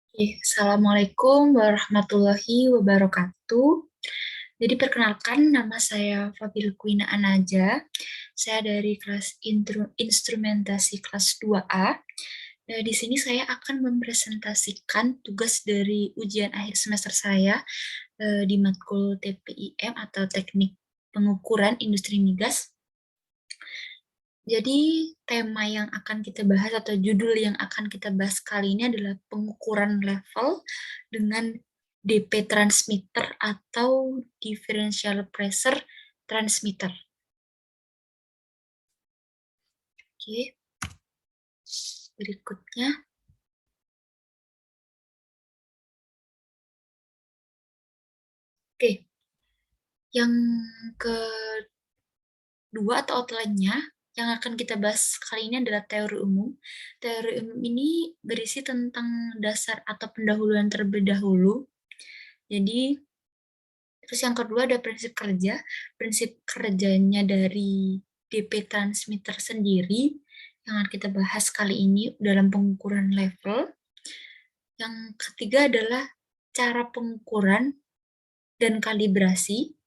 Oke, Assalamualaikum warahmatullahi wabarakatuh. Jadi perkenalkan nama saya Fadil Quina Anaja. Saya dari kelas instrumentasi kelas 2A. Nah, di sini saya akan mempresentasikan tugas dari ujian akhir semester saya di matkul TPIM atau Teknik Pengukuran Industri Migas. Jadi tema yang akan kita bahas atau judul yang akan kita bahas kali ini adalah pengukuran level dengan DP transmitter atau differential pressure transmitter. Oke, berikutnya. Oke, yang kedua atau outline-nya yang akan kita bahas kali ini adalah teori umum. Teori umum ini berisi tentang dasar atau pendahuluan terlebih dahulu. Jadi, terus yang kedua ada prinsip kerja. Prinsip kerjanya dari DP transmitter sendiri yang akan kita bahas kali ini dalam pengukuran level. Yang ketiga adalah cara pengukuran dan kalibrasi.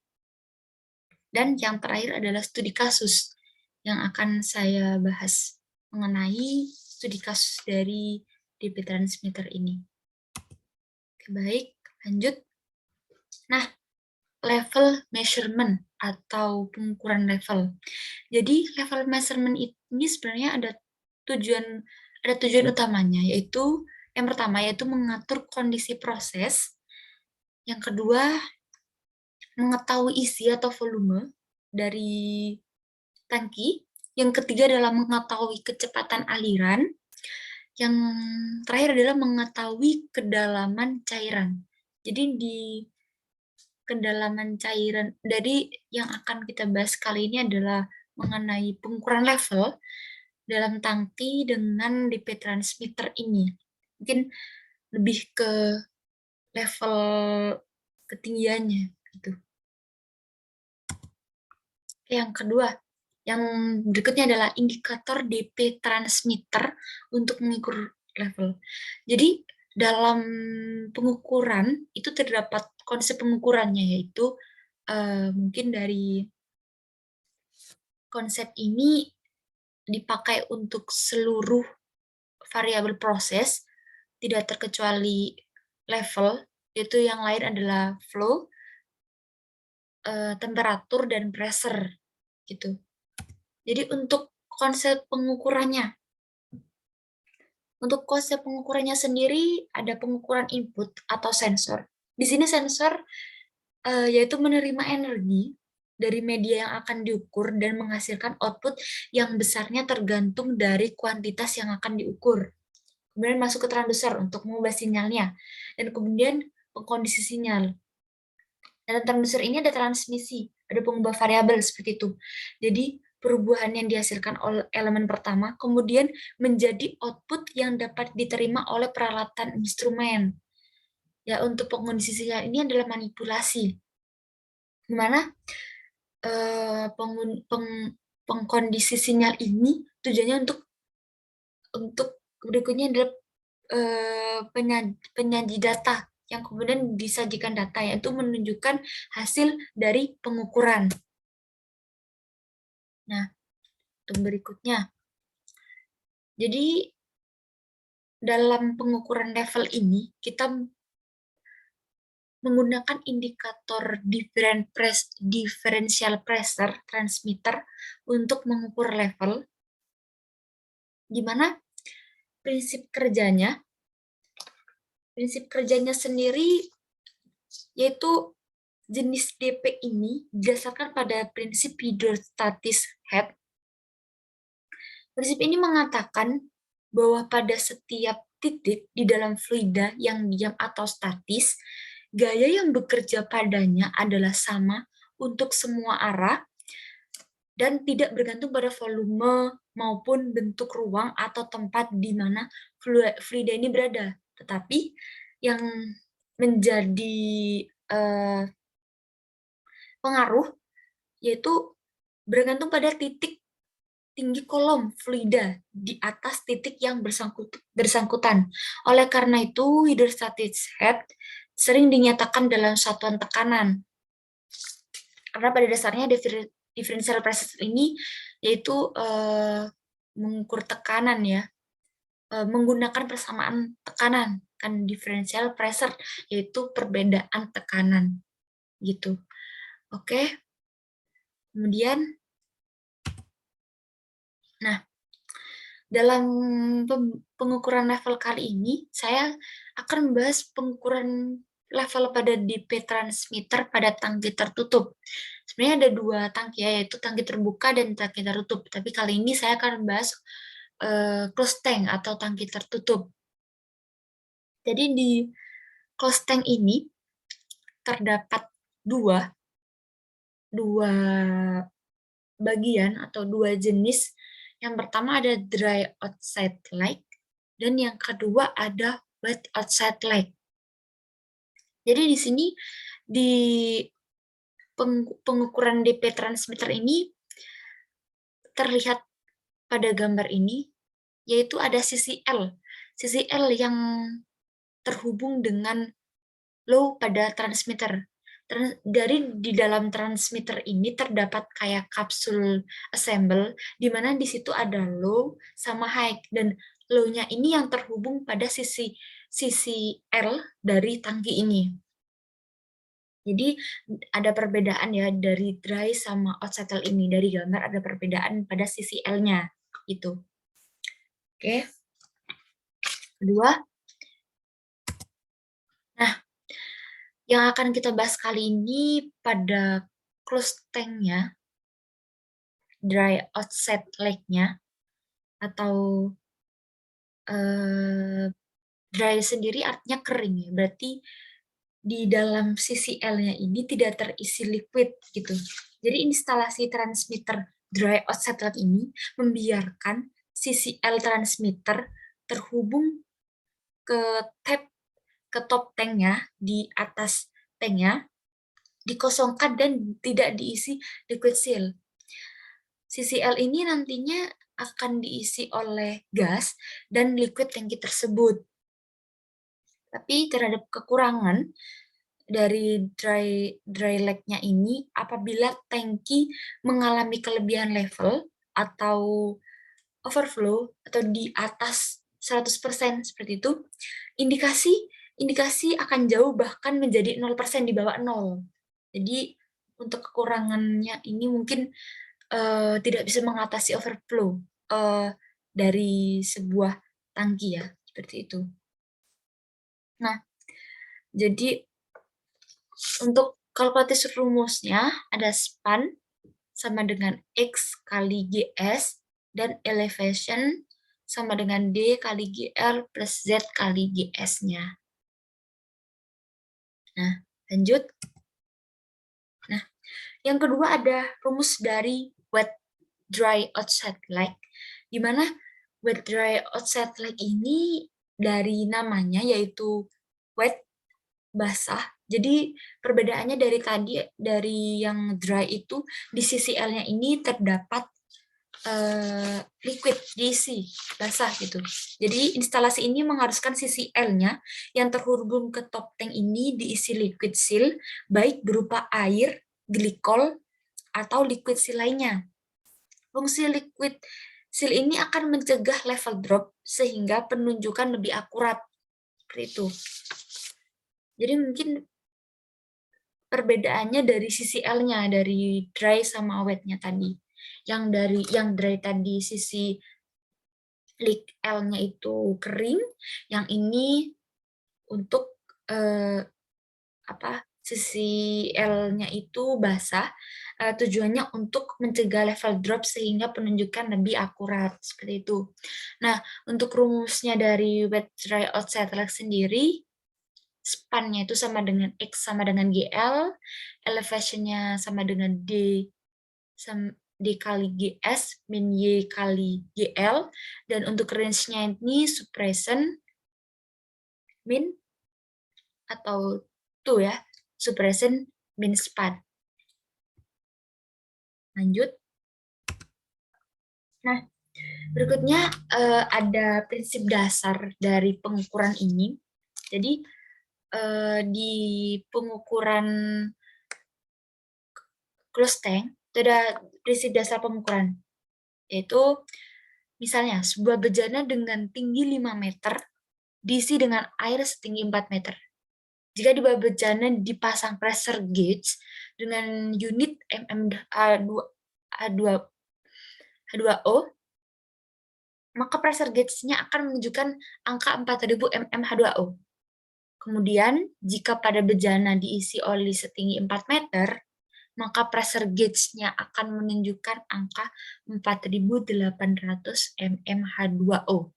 Dan yang terakhir adalah studi kasus yang akan saya bahas mengenai studi kasus dari DP transmitter ini. Oke, baik, lanjut. Nah, level measurement atau pengukuran level. Jadi level measurement ini sebenarnya ada tujuan utamanya, yaitu yang pertama yaitu mengatur kondisi proses, yang kedua mengetahui isi atau volume dari tangki, yang ketiga adalah mengetahui kecepatan aliran, yang terakhir adalah mengetahui kedalaman cairan. Jadi di kedalaman cairan dari yang akan kita bahas kali ini adalah mengenai pengukuran level dalam tangki dengan DP transmitter ini. Mungkin lebih ke level ketinggiannya gitu. Yang kedua, yang berikutnya adalah indikator DP transmitter untuk mengukur level. Jadi dalam pengukuran itu terdapat konsep pengukurannya, yaitu mungkin dari konsep ini dipakai untuk seluruh variabel proses, tidak terkecuali level, yaitu yang lain adalah flow, temperatur, dan pressure gitu. Jadi untuk konsep pengukurannya sendiri ada pengukuran input atau sensor. Di sini sensor yaitu menerima energi dari media yang akan diukur dan menghasilkan output yang besarnya tergantung dari kuantitas yang akan diukur. Kemudian masuk ke transducer untuk mengubah sinyalnya. Dan kemudian pengkondisi sinyal. Dalam transducer ini ada transmisi, ada pengubah variabel seperti itu. Jadi perubahan yang dihasilkan oleh elemen pertama kemudian menjadi output yang dapat diterima oleh peralatan instrumen. Ya, untuk pengkondisi sinyal ini adalah manipulasi, di mana pengkondisi sinyal ini tujuannya untuk berikutnya adalah penyaji data yang kemudian disajikan data, yaitu menunjukkan hasil dari pengukuran. Nah, untuk berikutnya. Jadi dalam pengukuran level ini kita menggunakan indikator differential pressure transmitter untuk mengukur level, di mana prinsip kerjanya sendiri yaitu jenis DP ini didasarkan pada prinsip hidrostatis head. Prinsip ini mengatakan bahwa pada setiap titik di dalam fluida yang diam atau statis, gaya yang bekerja padanya adalah sama untuk semua arah dan tidak bergantung pada volume maupun bentuk ruang atau tempat di mana fluida ini berada. Tetapi yang menjadi pengaruh yaitu bergantung pada titik tinggi kolom fluida di atas titik yang bersangkutan. Oleh karena itu, hydrostatic head sering dinyatakan dalam satuan tekanan. Karena pada dasarnya differential pressure ini yaitu mengukur tekanan ya, menggunakan persamaan tekanan kan, differential pressure yaitu perbedaan tekanan gitu. Oke. Kemudian nah, dalam pengukuran level kali ini saya akan membahas pengukuran level pada DP transmitter pada tangki tertutup. Sebenarnya ada dua tangki ya, yaitu tangki terbuka dan tangki tertutup. Tapi kali ini saya akan membahas closed tank atau tangki tertutup. Jadi di closed tank ini terdapat dua bagian atau dua jenis. Yang pertama ada dry outside leg dan yang kedua ada wet outside leg. Jadi di sini di pengukuran DP transmitter ini terlihat pada gambar ini, yaitu ada sisi L. Sisi L yang terhubung dengan low pada transmitter. Dari di dalam transmitter ini terdapat kayak kapsul assemble, di mana di situ ada low sama high, dan low-nya ini yang terhubung pada sisi L dari tangki ini. Jadi ada perbedaan ya dari dry sama outside L ini. Dari gambar ada perbedaan pada sisi L-nya gitu. Oke. Kedua. Nah, yang akan kita bahas kali ini pada closed tank-nya, dry outside leg-nya, atau dry sendiri artinya kering ya. Berarti di dalam sisi L-nya ini tidak terisi liquid gitu. Jadi instalasi transmitter dry outside leg ini membiarkan sisi L transmitter terhubung ke top tanknya, di atas tanknya, dikosongkan dan tidak diisi liquid seal. Sisi L ini nantinya akan diisi oleh gas dan liquid tangki tersebut. Tapi terhadap kekurangan dari dry leg-nya ini, apabila tangki mengalami kelebihan level atau overflow atau di atas 100% seperti itu, indikasi akan jauh bahkan menjadi 0%, di bawah 0. Jadi untuk kekurangannya ini mungkin tidak bisa mengatasi overflow dari sebuah tangki ya, seperti itu. Nah, jadi untuk kalkulatif rumusnya ada span sama dengan X kali GS dan elevation sama dengan D kali GL plus Z kali GS-nya. Nah, lanjut. Nah, yang kedua ada rumus dari wet dry outside leg, di mana wet dry outside leg ini dari namanya yaitu wet, basah. Jadi perbedaannya dari tadi, dari yang dry itu di sisi L-nya ini terdapat liquid, diisi basah gitu. Jadi instalasi ini mengharuskan sisi L-nya yang terhubung ke top tank ini diisi liquid seal, baik berupa air, glikol, atau liquid seal lainnya. Fungsi liquid seal ini akan mencegah level drop sehingga penunjukan lebih akurat. Seperti itu. Jadi mungkin perbedaannya dari sisi L-nya, dari dry sama wet-nya tadi. Yang dry tadi sisi L-nya itu kering, yang ini untuk sisi L-nya itu basah, tujuannya untuk mencegah level drop sehingga penunjukan lebih akurat, seperti itu. Nah, untuk rumusnya dari wet dry outside leg sendiri, span-nya itu sama dengan X sama dengan GL, elevation-nya sama dengan D kali GS min Y kali GL, dan untuk range-nya ini suppression min atau tuh ya, suppression min span. Lanjut. Nah, berikutnya ada prinsip dasar dari pengukuran ini. Jadi di pengukuran close tank itu ada prinsip dasar pengukuran, yaitu misalnya sebuah bejana dengan tinggi 5 meter diisi dengan air setinggi 4 meter. Jika di bawah bejana dipasang pressure gauge dengan unit A2, H2O, maka pressure gauge-nya akan menunjukkan angka 4000 mm H2O. Kemudian, jika pada bejana diisi oli setinggi 4 meter, maka pressure gauge-nya akan menunjukkan angka 4800 mm H2O.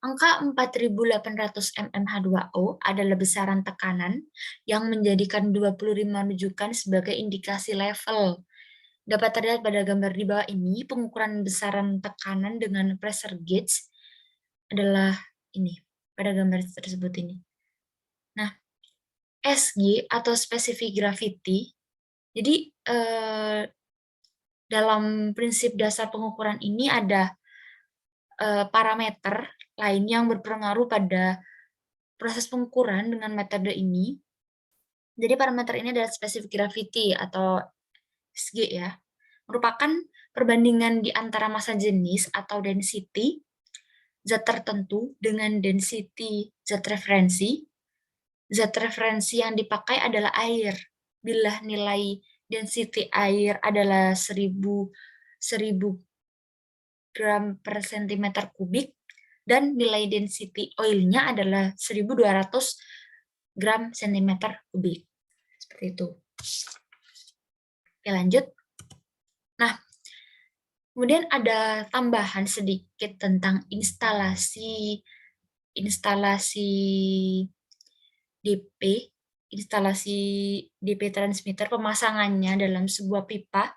Angka 4800 mm H2O adalah besaran tekanan yang menjadikan 25 rujukan sebagai indikasi level. Dapat terlihat pada gambar di bawah ini, pengukuran besaran tekanan dengan pressure gauge adalah ini, pada gambar tersebut ini. Nah, SG atau specific gravity, jadi dalam prinsip dasar pengukuran ini ada parameter lain yang berpengaruh pada proses pengukuran dengan metode ini. Jadi parameter ini adalah specific gravity atau SG ya, merupakan perbandingan di antara massa jenis atau density zat tertentu dengan density zat referensi. Zat referensi yang dipakai adalah air. Bila nilai density air adalah 1000 gram per centimeter kubik, dan nilai density oilnya adalah 1200 gram centimeter kubik. Seperti itu. Oke, lanjut. Nah, kemudian ada tambahan sedikit tentang instalasi DP, instalasi DP transmitter, pemasangannya dalam sebuah pipa.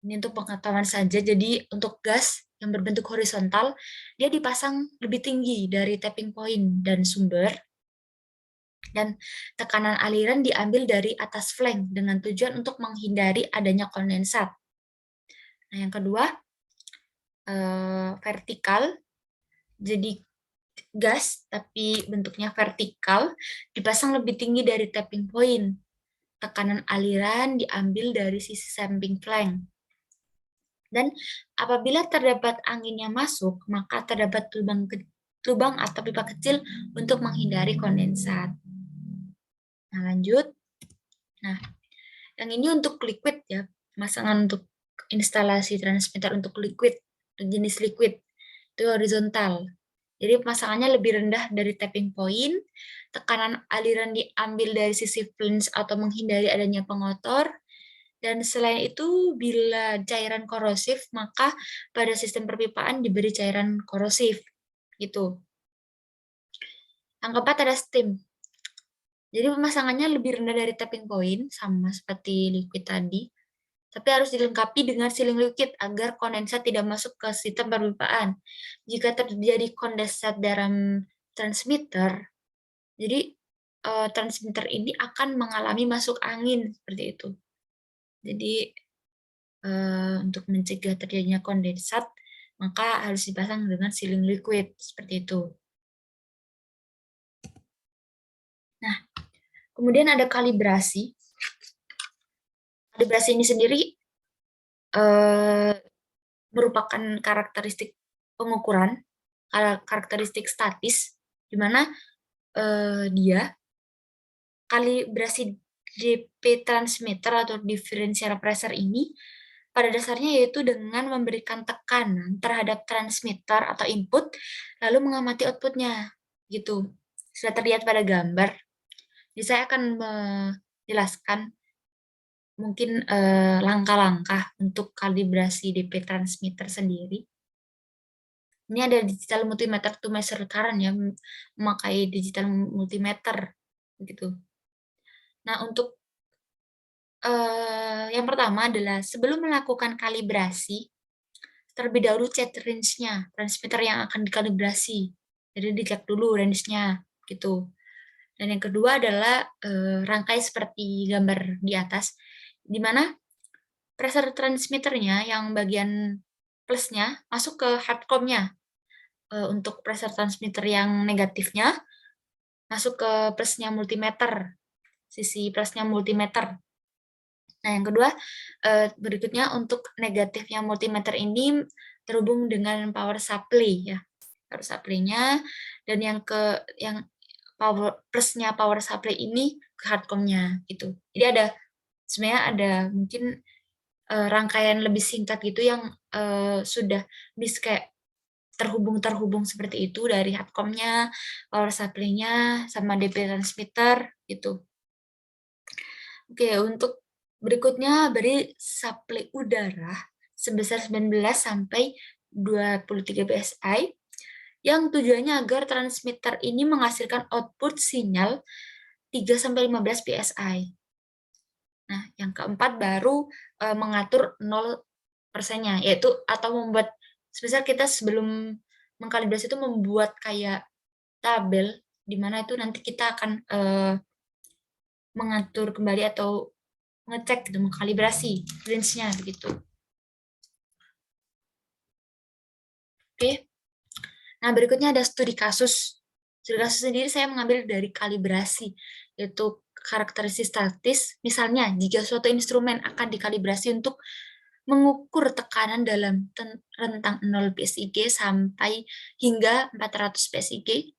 Ini untuk pengetahuan saja, jadi untuk gas yang berbentuk horizontal, dia dipasang lebih tinggi dari tapping point dan sumber, dan tekanan aliran diambil dari atas flank dengan tujuan untuk menghindari adanya kondensat. Nah, yang kedua, vertikal, jadi gas tapi bentuknya vertikal, dipasang lebih tinggi dari tapping point. Tekanan aliran diambil dari sisi samping flank. Dan apabila terdapat angin yang masuk, maka terdapat lubang atau pipa kecil untuk menghindari kondensat. Nah, lanjut. Nah, yang ini untuk liquid ya, pemasangan untuk instalasi transmitter untuk liquid, jenis liquid, itu horizontal. Jadi pemasangannya lebih rendah dari tapping point, tekanan aliran diambil dari sisi flange atau menghindari adanya pengotor, dan selain itu bila cairan korosif, maka pada sistem perpipaan diberi cairan korosif. Gitu. Yang keempat ada steam. Jadi pemasangannya lebih rendah dari tapping point, sama seperti liquid tadi, tapi harus dilengkapi dengan sealing liquid agar kondensat tidak masuk ke sistem perpipaan. Jika terjadi kondensat dalam transmitter, jadi transmitter ini akan mengalami masuk angin seperti itu. Jadi untuk mencegah terjadinya kondensat, maka harus dipasang dengan sealing liquid seperti itu. Nah, kemudian ada kalibrasi. Kalibrasi ini sendiri merupakan karakteristik pengukuran, karakteristik statis, di mana dia kalibrasi DP transmitter atau differential pressure ini pada dasarnya yaitu dengan memberikan tekanan terhadap transmitter atau input, lalu mengamati outputnya, gitu. Sudah terlihat pada gambar. Jadi saya akan menjelaskan mungkin langkah-langkah untuk kalibrasi DP transmitter sendiri. Ini ada digital multimeter to measure current ya, memakai digital multimeter, begitu. Nah, untuk yang pertama adalah sebelum melakukan kalibrasi, terlebih dahulu cek range-nya, transmitter yang akan dikalibrasi. Jadi dicek dulu range-nya, gitu. Dan yang kedua adalah rangkai seperti gambar di atas, di mana pressure transmitternya yang bagian plusnya masuk ke hardcom-nya. Untuk pressure transmitter yang negatifnya masuk ke plusnya multimeter, sisi plusnya multimeter. Nah, yang kedua, berikutnya untuk negatifnya multimeter ini terhubung dengan power supply ya. Power supply-nya, dan yang plusnya power supply ini ke hardcom-nya gitu. Jadi sebenarnya ada mungkin rangkaian lebih singkat gitu yang sudah bisa kayak terhubung seperti itu dari hardcom-nya, power supply-nya, sama DP transmitter gitu. Oke, untuk berikutnya beri supply udara sebesar 19 sampai 23 PSI yang tujuannya agar transmitter ini menghasilkan output sinyal 3 sampai 15 PSI. Nah, yang keempat baru mengatur 0%-nya, yaitu atau membuat sebesar kita sebelum mengkalibrasi itu membuat kayak tabel di mana itu nanti kita akan mengatur kembali atau ngecek gitu, mengkalibrasi range-nya begitu. Oke. Nah, berikutnya ada studi kasus. Studi kasus sendiri saya mengambil dari kalibrasi, yaitu karakteristik statis. Misalnya, jika suatu instrumen akan dikalibrasi untuk mengukur tekanan dalam rentang 0 PSIG sampai hingga 400 PSIG,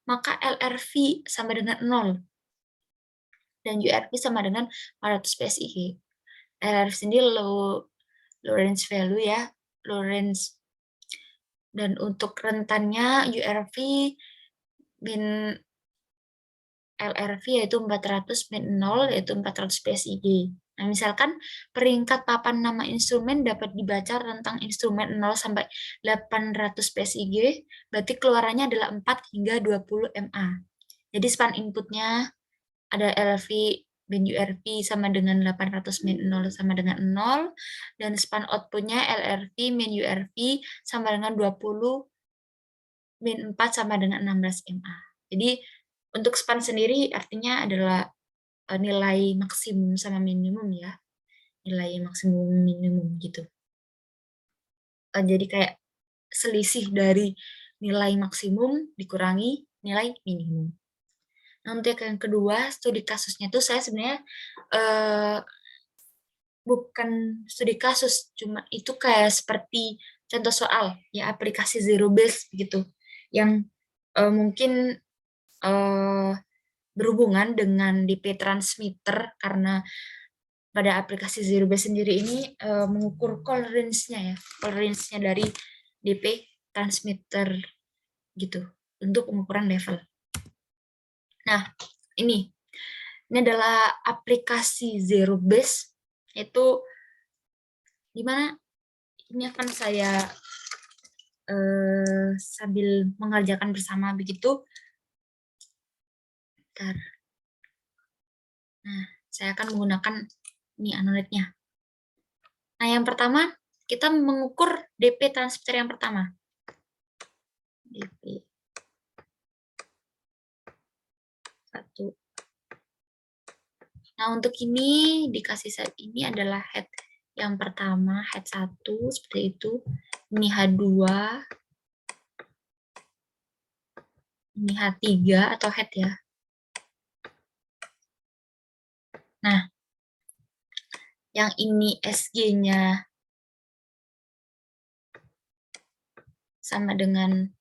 maka LRV sama dengan 0 dan URV sama dengan 400 PSIG. LRV sendiri low range value ya, low range. Dan untuk rentannya URV min LRV yaitu 400 min 0 yaitu 400 PSIG. Nah, misalkan peringkat papan nama instrumen dapat dibaca rentang instrumen 0 sampai 800 PSIG, berarti keluarannya adalah 4 hingga 20 MA. Jadi span inputnya ada LRV min URV sama dengan 800 min 0 sama dengan 0, dan span outputnya LRV min URV sama dengan 20 min 4 sama dengan 16 MA. Jadi untuk span sendiri artinya adalah nilai maksimum sama minimum ya. Nilai maksimum minimum gitu. Jadi kayak selisih dari nilai maksimum dikurangi nilai minimum. Nah, untuk yang kedua, studi kasusnya itu saya sebenarnya bukan studi kasus, cuma itu kayak seperti contoh soal ya, aplikasi zero base begitu, yang mungkin berhubungan dengan DP transmitter, karena pada aplikasi zero base sendiri ini mengukur call range-nya ya, call range-nya dari DP transmitter gitu untuk pengukuran level. Nah, ini adalah aplikasi zero base, itu dimana ini akan saya sambil mengerjakan bersama begitu. Bentar. Nah, saya akan menggunakan ini anoletnya. Nah, yang pertama kita mengukur DP transmitter yang pertama. DP 1. Nah, untuk ini dikasih set ini adalah head yang pertama, head 1 seperti itu. Ini H2. Ini H3 atau head ya. Nah, yang ini SG-nya sama dengan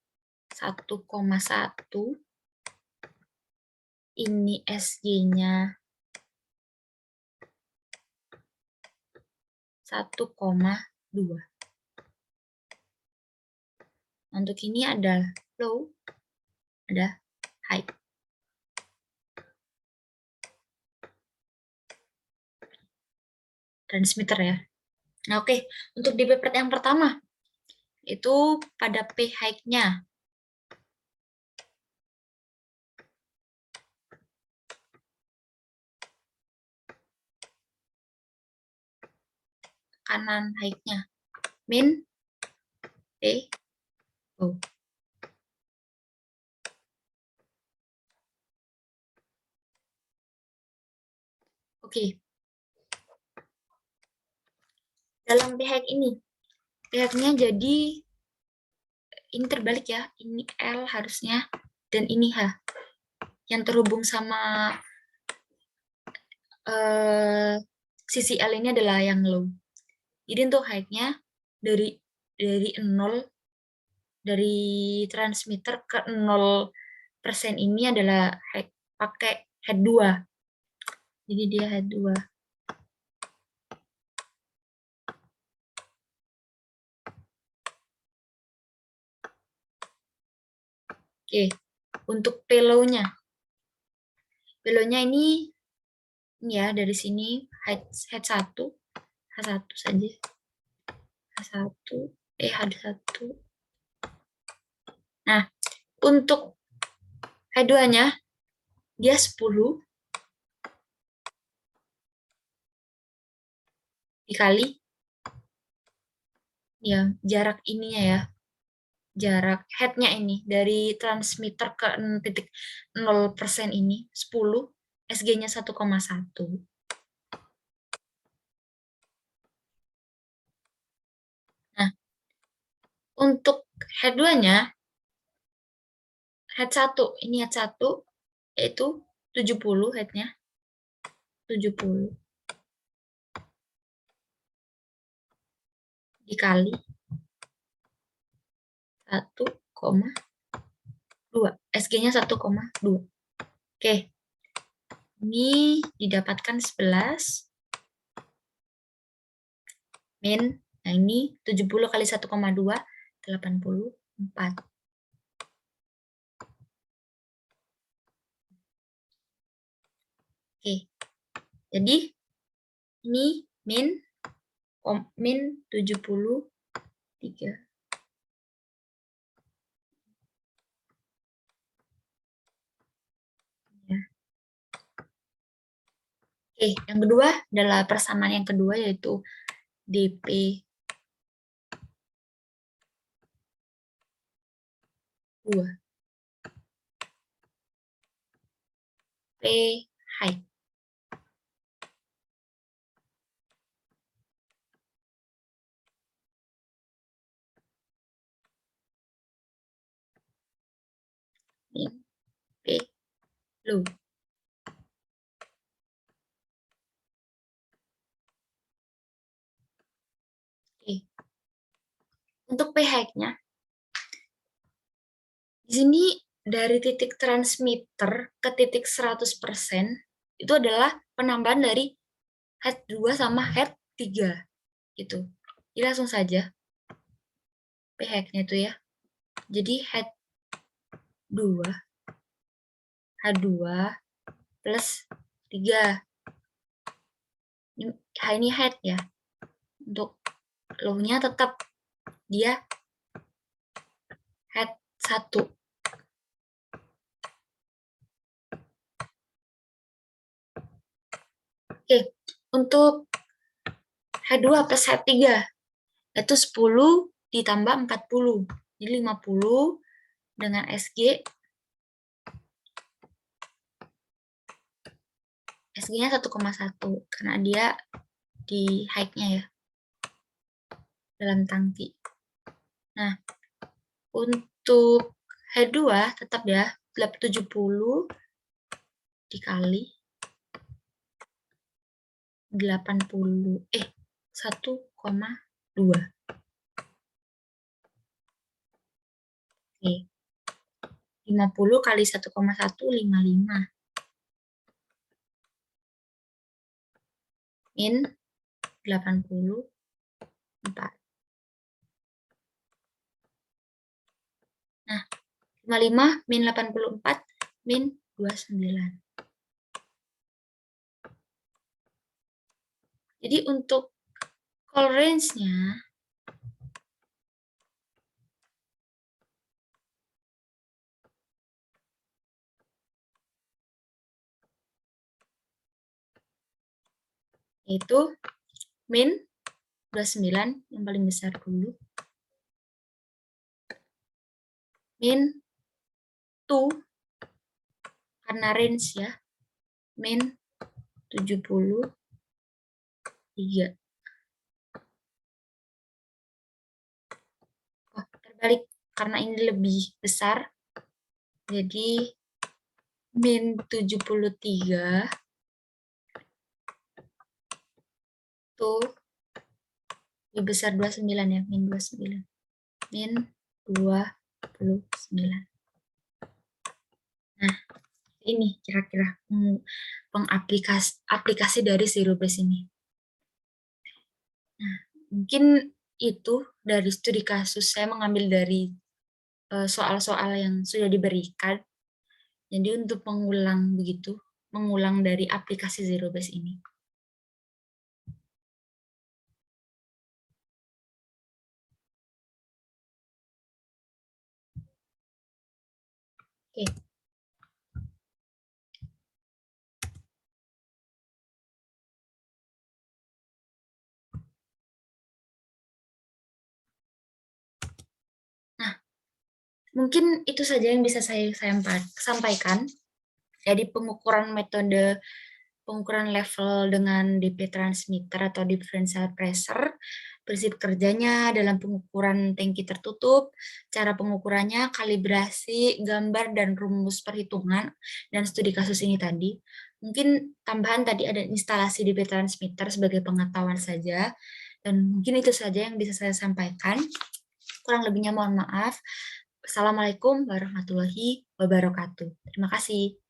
1,1. Ini SG-nya 1,2. Untuk ini ada low, ada high. Transmitter ya. Nah, oke. Untuk DP pert yang pertama, itu pada P high-nya. Kanan high-nya. Min P low. Oke. Dalam pihak ini, pihaknya jadi ini terbalik ya, ini L harusnya, dan ini H, yang terhubung sama sisi L ini adalah yang low. Jadi untuk height-nya dari 0, dari transmitter ke 0% ini adalah pakai head 2. Jadi dia head 2. Oke, untuk payload-nya. Payload-nya ini ya dari sini head 1, H1 saja. H1, H1. Nah, untuk H2-nya dia 10 dikali ya jarak ininya ya. Jarak head-nya ini dari transmitter ke 0,0% ini 10, SG-nya 1,1. Nah, untuk head 2-nya head 1, ini head 1 yaitu 70 head-nya 70 dikali 1,2. SG-nya 1,2. Oke. Ini didapatkan 11 min. Nah, ini 70 kali 1,2 84. Oke. Jadi ini min 73. Ya. Oke, yang kedua adalah persamaan yang kedua yaitu DP 2. P height. Min P low. Oke. Untuk P height-nya di sini dari titik transmitter ke titik 100% itu adalah penambahan dari head 2 sama head 3 gitu. Jadi langsung saja P height-nya itu ya. Jadi head 2 H2 plus 3. Ini head ya. Untuk low-nya tetap dia head 1. Oke, untuk head 2 plus head 3 itu 10 ditambah 40. Jadi 50 dengan SG. SG-nya 1,1 karena dia di height-nya ya. Dalam tangki. Nah, untuk head 2 tetap ya 70 dikali 80 1,2. Oke. 50 kali 1,1 55 min 84. Nah, 55 min 84 min 29. Jadi untuk call range-nya itu min 29 yang paling besar dulu. Min 2 karena range ya. Min 73. Kali karena ini lebih besar, jadi min 73 tuh lebih besar 29 ya, min 29. Min 29. Nah, ini kira-kira aplikasi dari zero base ini. Nah, mungkin itu dari studi kasus saya mengambil dari soal-soal yang sudah diberikan. Jadi untuk mengulang begitu, mengulang dari aplikasi zero base ini. Oke. Nah, mungkin itu saja yang bisa saya sampaikan. Jadi pengukuran level dengan DP transmitter atau differential pressure, prinsip kerjanya dalam pengukuran tangki tertutup, cara pengukurannya, kalibrasi, gambar, dan rumus perhitungan, dan studi kasus ini tadi. Mungkin tambahan tadi ada instalasi DP transmitter sebagai pengetahuan saja, dan mungkin itu saja yang bisa saya sampaikan. Kurang lebihnya mohon maaf. Assalamualaikum warahmatullahi wabarakatuh. Terima kasih.